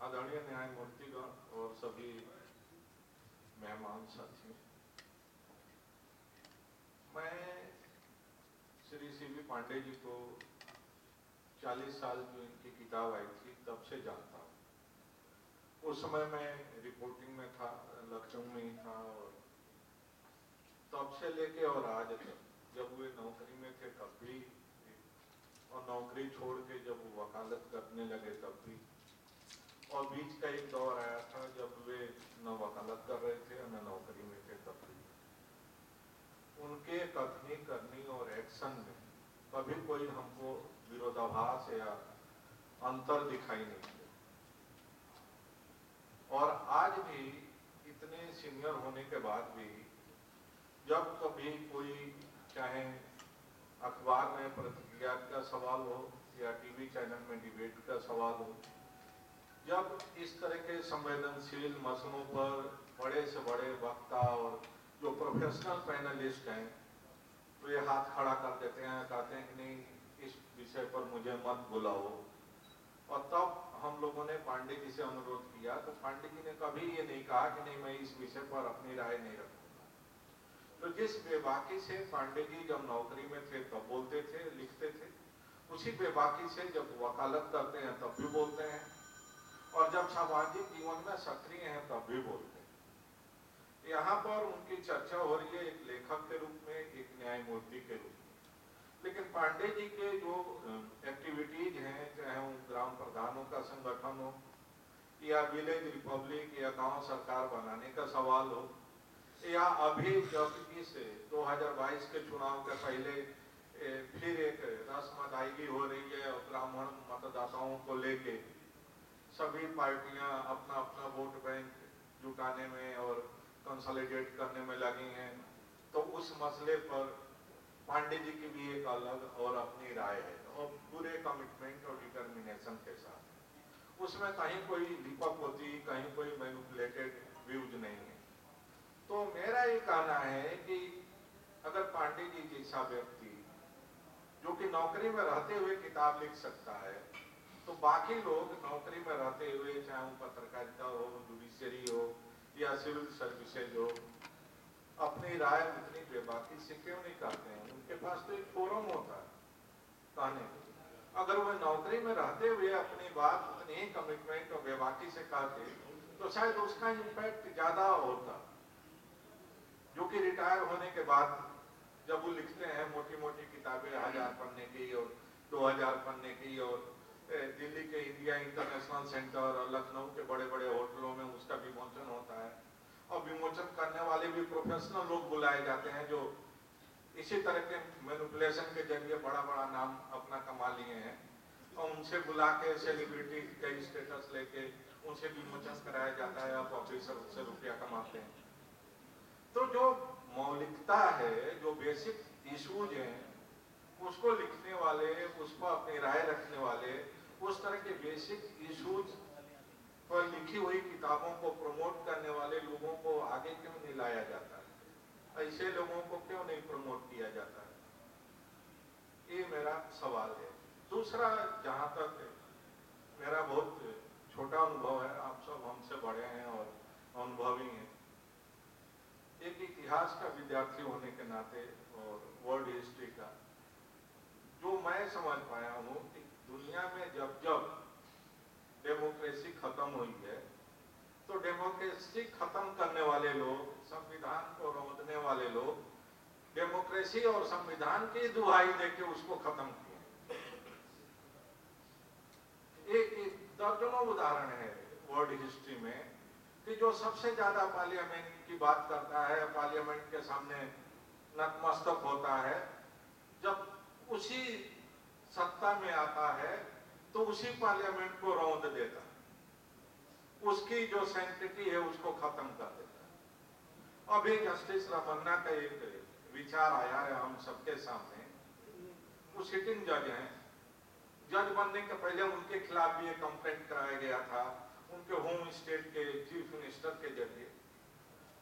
आदरणीय न्यायमूर्तिगण और सभी मेहमान साथी, मैं श्री सीवी पांडे जी को 40 साल जो इनकी किताब आई थी तब से जानता हूँ। उस समय मैं रिपोर्टिंग में था, लखनऊ में ही था, और तब से लेके और आज तक, जब वे नौकरी में थे तब भी, और नौकरी छोड़ के जब वकालत करने लगे तब भी, और बीच का एक दौर आया था जब वे न वकालत कर रहे थे न नौकरी में थे तब भी। उनके कथनी करनी और एक्शन में कभी कोई हमको विरोधाभास या अंतर दिखाई नहीं दिया। और आज भी इतने सीनियर होने के बाद भी जब कभी कोई, चाहे अखबार में प्रतिक्रिया का सवाल हो या टीवी चैनल में डिबेट का सवाल हो, जब इस तरह के संवेदनशील मसलों पर बड़े से बड़े वक्ता और जो प्रोफेशनल पैनलिस्ट हैं वे हाथ खड़ा कर देते हैं, कहते हैं कि नहीं इस विषय पर मुझे मत बुलाओ। और तब हम लोगों ने पांडे जी से अनुरोध किया तो पांडे जी ने कभी ये नहीं कहा कि नहीं मैं इस विषय पर अपनी राय नहीं रखूंगा। तो जिस बेबाकी से पांडे जी जब नौकरी में थे तब बोलते थे, लिखते थे, उसी बेबाकी से जब वकालत करते हैं तब भी बोलते हैं, और जब सामाजिक जीवन में सक्रिय हैं तब भी बोलते हैं। यहाँ पर उनकी चर्चा हो रही है एक लेखक के रूप में, एक न्यायमूर्ति के रूप में। लेकिन पांडे जी के जो एक्टिविटीज हैं, चाहे वो ग्राम प्रधानों का संगठन हो या विलेज रिपब्लिक या गांव सरकार बनाने का सवाल हो, या अभी जब इस 2022 के चुनाव के पहले फिर एक रस्म अदायगी हो रही है और ब्राह्मण मतदाताओं को लेके सभी पार्टियां अपना अपना वोट बैंक जुटाने में और कंसोलिडेट करने में लगी हैं, तो उस मसले पर पांडे जी की भी एक अलग और अपनी राय है और पूरे कमिटमेंट और डिटर्मिनेशन के साथ। उसमें कहीं कोई लिपक होती, कहीं कोई मैनिपुलेटेड व्यूज नहीं है। तो मेरा ये कहना है कि अगर पांडे जी जैसा व्यक्ति जो कि नौकरी में रहते हुए किताब लिख सकता है, तो बाकी लोग नौकरी में रहते हुए, चाहे वो पत्रकारिता हो, जुडिशरी हो या सिविल सर्विसेज हो, अपनी राय उतनी बेबाकी से क्यों नहीं करते हैं? उनके पास तो एक फोरम होता है कहने के। अगर वो नौकरी में रहते हुए अपनी बात उतनी ही कमिटमेंट और बेबाकी से कहते तो शायद उसका इम्पैक्ट ज्यादा होता। जो कि रिटायर होने के बाद जब वो लिखते हैं मोटी मोटी किताबें 1000 पन्ने की और 2000 पन्ने की, और दिल्ली के इंडिया इंटरनेशनल सेंटर और लखनऊ के बड़े बड़े होटलों में उसका विमोचन होता है, और विमोचन करने वाले भी प्रोफेशनल लोग बुलाए जाते हैं जो इसी तरह के मैनिपुलेशन के जरिए बड़ा बड़ा नाम अपना कमा लिए हैं, और उनसे बुला के सेलिब्रिटी का स्टेटस लेके उनसे विमोचन कराया जाता है, आप ऑफिसर से रुपया कमाते हैं। तो जो मौलिकता है, जो बेसिक इश्यूज हैं, उसको लिखने वाले, उस पर अपनी राय रखने वाले, उस तरह के बेसिक इश्यूज पर लिखी हुई किताबों को प्रमोट करने वाले लोगों को आगे क्यों नहीं लाया जाता है? ऐसे लोगों को क्यों नहीं प्रमोट किया जाता है? ये मेरा सवाल है। दूसरा, जहां तक मेरा बहुत छोटा अनुभव है, आप सब हमसे बड़े हैं और अनुभवी हैं, एक इतिहास का विद्यार्थी होने के नाते और वर्ल्ड हिस्ट्री का, जो मैं समझ पाया हूँ कि दुनिया में जब जब डेमोक्रेसी खत्म हुई है तो डेमोक्रेसी खत्म करने वाले लोग, संविधान को रौंदने वाले लोग, डेमोक्रेसी और संविधान की दुहाई देके उसको खत्म किया। एक दर्जनों उदाहरण है वर्ल्ड हिस्ट्री में कि जो सबसे ज्यादा पार्लियामेंट की बात करता है, पार्लियामेंट के सामने नतमस्तक होता है, जब उसी सत्ता में आता है तो उसी पार्लियामेंट को रौंद देता है, उसकी जो सैंक्टिटी है उसको खत्म कर देता है। अभी जस्टिस रमन्ना का एक विचार आया है हम सबके सामने। वो सिटिंग जज हैं, जज बनने के पहले उनके खिलाफ भी एक कंप्लेंट कराया गया था उनके होम स्टेट के चीफ मिनिस्टर के जरिए,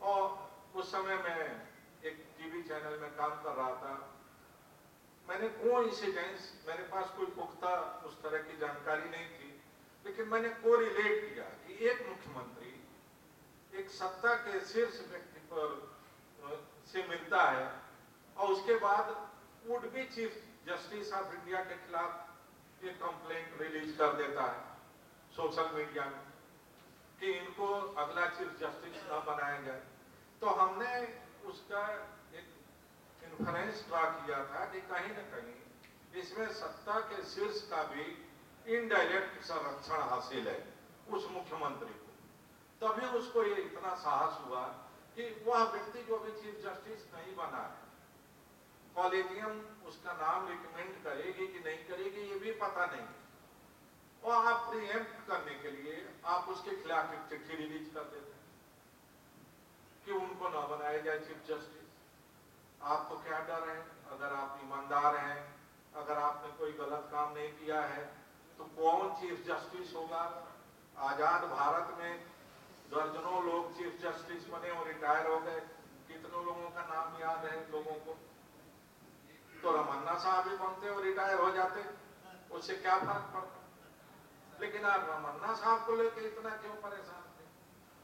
और उस समय मैं एक टीवी चैनल में काम कर रहा था। मैंने कोइंसिडेंस, मेरे पास कोई पुख्ता उस तरह की जानकारी नहीं थी, लेकिन मैंने कोरिलेट किया कि एक मुख्यमंत्री एक सत्ता के शीर्ष व्यक्ति पर से मिलता है और उसके बाद would be chief justice of India के खिलाफ एक कंप्लेंट रिलीज कर देता है सोशल मीडिया में कि इनको अगला चीफ जस्टिस न बनाया जाए। तो हमने उसका एक इन्फ्रेंस ड्रा किया था कि कहीं न कहीं इसमें सत्ता के शीर्ष का भी इनडायरेक्ट संरक्षण हासिल है उस मुख्यमंत्री को। तभी उसको ये इतना साहस हुआ कि वह व्यक्ति जो भी चीफ जस्टिस नहीं बना है, कॉलेजियम उसका नाम रिकमेंड करेगी कि नहीं करेगी ये भी पता नहीं, और आप प्रीएम्प्ट करने के लिए आप उसके खिलाफ एक चिट्ठी रिलीज कर देते हैं कि उनको न बनाया जाए चीफ जस्टिस। आपको क्या डर है? अगर आप ईमानदार हैं, अगर आपने कोई गलत काम नहीं किया है, तो कौन चीफ जस्टिस होगा? आजाद भारत में दर्जनों लोग चीफ जस्टिस बने और रिटायर हो गए। कितनों लोगों का नाम याद है लोगों को? तो रमन्ना साहब भी बनते और रिटायर हो जाते, उससे क्या फर्क पड़ता? लेकिन आप रमन्ना साहब को लेकर इतना क्यों परेशान थे?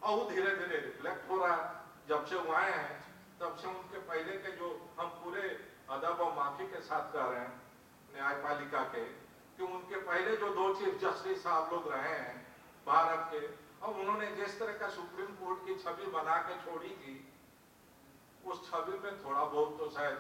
और वो धीरे धीरे रिफ्लेक्ट हो रहा है। जब से वो आए हैं तब से उनके पहले के जो हम पूरे अदब और माफी के साथ कह रहे हैं न्यायपालिका के, कि उनके पहले जो दो चीफ जस्टिस साहब लोग रहे हैं भारत के, और उन्होंने जिस तरह का सुप्रीम कोर्ट की छवि बना के छोड़ी थी, उस छवि में थोड़ा बहुत तो शायद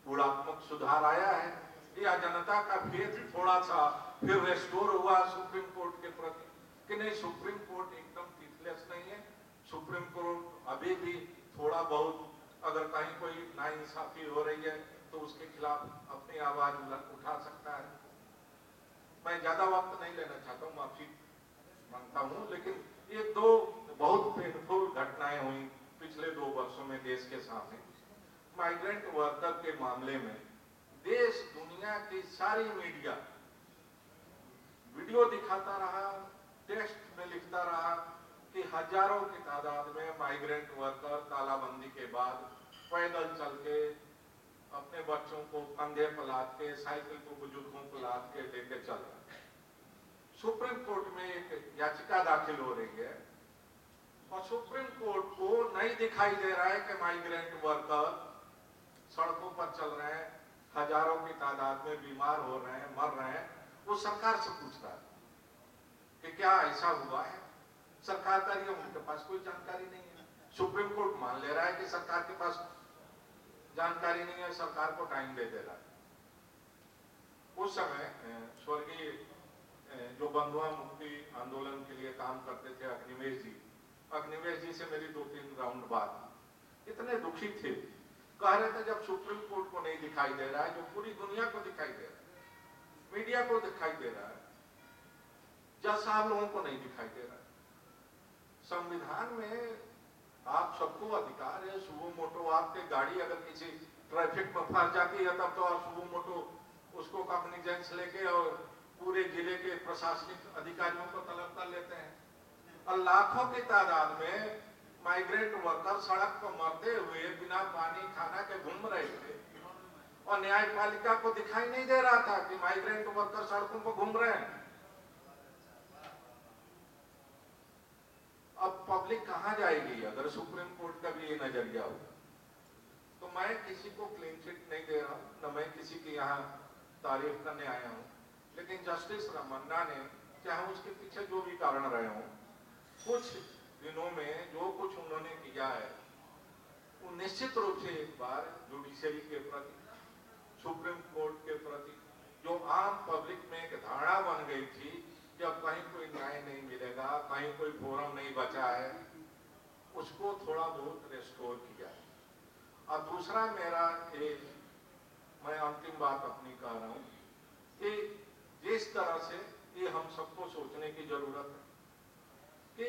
गुणात्मक सुधार आया है, या जनता का फेथ थोड़ा सा फिर रेस्टोर हुआ सुप्रीम कोर्ट के प्रति कि नहीं, सुप्रीम कोर्ट एकदम टूथलेस नहीं है। सुप्रीम कोर्ट अभी भी थोड़ा बहुत अगर कहीं कोई नाइंसाफी हो रही है तो उसके खिलाफ अपनी आवाज उठा सकता है। मैं ज्यादा वक्त नहीं लेना चाहता हूँ, माफी मांगता हूँ, लेकिन ये दो बहुत पेनफुल घटनाएं हुई पिछले 2 वर्षों में देश के सामने। माइग्रेंट वर्कर के मामले में देश दुनिया की सारी मीडिया वीडियो दिखाता रहा, टेक्स्ट में लिखता रहा कि हजारों की तादाद में माइग्रेंट वर्कर तालाबंदी के बाद पैदल चल के अपने बच्चों को कंधे पर लाद के, साइकिल को बुजुर्गों को लाद के लेके चल रहे। सुप्रीम कोर्ट में एक याचिका दाखिल हो रही है और सुप्रीम कोर्ट को नहीं दिखाई दे रहा है कि माइग्रेंट वर्कर सड़कों पर चल रहे हैं, हजारों की तादाद में बीमार हो रहे हैं, मर रहे हैं। वो सरकार से पूछता है कि क्या ऐसा हुआ है? सरकार का ये उनके पास कोई जानकारी नहीं है। सुप्रीम कोर्ट मान ले रहा है कि सरकार के पास जानकारी नहीं है, सरकार को टाइम दे दे रहा है। उस समय स्वर्गीय जो बंधुआ मुक्ति आंदोलन के लिए काम करते थे अग्निवेश जी से मेरी 2-3 राउंड बात, इतने दुखी थे, कह रहे थे जब सुप्रीम कोर्ट को नहीं दिखाई दे रहा है, जो पूरी दुनिया को दिखाई दे रहा है, मीडिया को दिखाई दे रहा है, जज साहब लोगों को नहीं दिखाई दे रहा है। संविधान में आप सबको अधिकार है सुबह मोटो, आपके गाड़ी अगर किसी ट्रैफिक में फंस जाती है तब तो आप सुबह मोटो उसको कॉग्निजेंस लेके और पूरे जिले के प्रशासनिक अधिकारियों को तलब कर लेते हैं। और लाखों की तादाद में माइग्रेंट वर्कर सड़क पर मरते हुए बिना पानी खाना के घूम रहे थे और न्यायपालिका को दिखाई नहीं दे रहा था कि माइग्रेंट वर्कर सड़कों पर घूम रहे हैं। अब पब्लिक कहां जाएगी अगर सुप्रीम कोर्ट का भी ये नजरिया होगा? तो मैं किसी को क्लीन चिट नहीं दे रहा हूं, न मैं किसी की यहाँ तारीफ करने आया हूं, लेकिन जस्टिस रमन्ना ने, चाहे उसके पीछे जो भी कारण रहे हों, कुछ दिनों में जो कुछ उन्होंने किया है वो निश्चित रूप से एक बार जुडिशरी के प्रति, सुप्रीम कोर्ट के प्रति जो आम पब्लिक में एक धारणा बन गई थी कि अब कहीं कोई न्याय नहीं मिलेगा, कहीं कोई फोरम नहीं बचा है, उसको थोड़ा बहुत रेस्टोर किया है। और दूसरा मेरा एक, मैं अंतिम बात अपनी कह रहा हूं कि जिस तरह से ये हम सबको सोचने की जरूरत है कि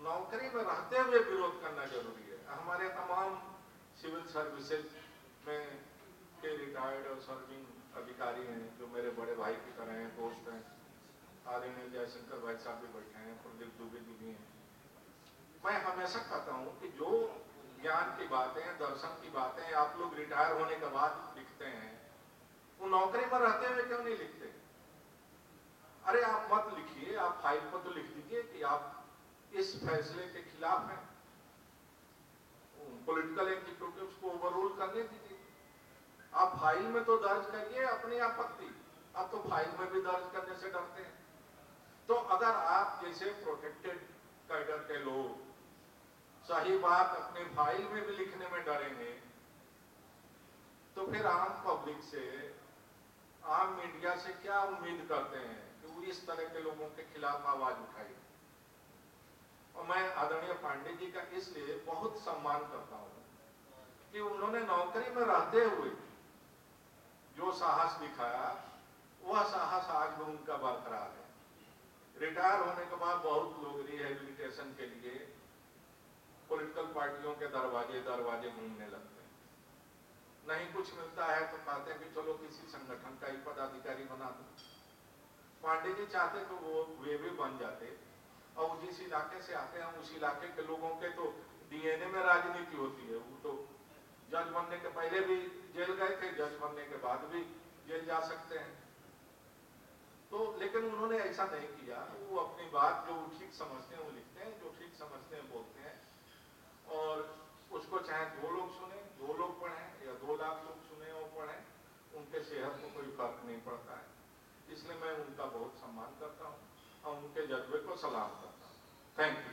नौकरी में रहते हुए विरोध करना जरूरी है। हमारे तमाम सिविल सर्विसेज में के रिटायर्ड और सर्विंग अधिकारी हैं जो मेरे बड़े भाई की तरह हैं, दोस्त हैं, आदरणीय जयशंकर भाई साहब भी बैठे हैं, प्रदीप दुबे जी भी हैं। मैं हमेशा कहता हूं कि जो ज्ञान की बातें, दर्शन की बातें आप लोग रिटायर होने के बाद लिखते हैं, वो नौकरी पर रहते हुए क्यों नहीं लिखते? अरे आप मत लिखिए, आप फाइल पर तो लिख दीजिए कि आप इस फैसले के खिलाफ हैं, पॉलिटिकल एग्जीक्यूटिव्स को ओवररूल करने दीजिए। आप फाइल में तो दर्ज करिए अपनी आपत्ति, आप तो फाइल में भी दर्ज करने से डरते हैं। तो अगर आप जैसे प्रोटेक्टेड कैडर के लोग सही बात अपने फाइल में भी लिखने में डरेंगे, तो फिर आम पब्लिक से, आम मीडिया से क्या उम्मीद करते हैं कि वो इस तरह के लोगों के खिलाफ आवाज उठाए। और मैं आदरणीय पांडे जी का इसलिए बहुत सम्मान करता हूं कि उन्होंने नौकरी में रहते हुए जो साहस दिखाया, वह साहस आज भी उनका बरकरार है। रिटायर होने के बाद बहुत लोग रिहेबिलिटेशन के लिए पॉलिटिकल पार्टियों के दरवाजे दरवाजे घूमने लगते हैं। नहीं कुछ मिलता है तो कहते हैं कि चलो किसी संगठन का ही पदाधिकारी बना दो। पांडे जी चाहते तो वे भी बन जाते, और जिस इलाके से आते हैं उस इलाके के लोगों के तो डीएनए में राजनीति होती है। वो तो जज बनने के पहले भी जेल गए थे, जज बनने के बाद भी जेल जा सकते हैं। तो लेकिन उन्होंने ऐसा नहीं किया। वो अपनी बात जो ठीक समझते हैं वो लिखते हैं, जो ठीक समझते हैं बोलते हैं, और उसको चाहे 2 लोग सुने, 2 लोग पढ़ें या 2 लाख लोग सुने और पढ़ें, उनके सेहत को कोई फर्क नहीं पड़ता है। इसलिए मैं उनका बहुत सम्मान करता हूँ और उनके जज्बे को सलाम करता हूँ। Thank you.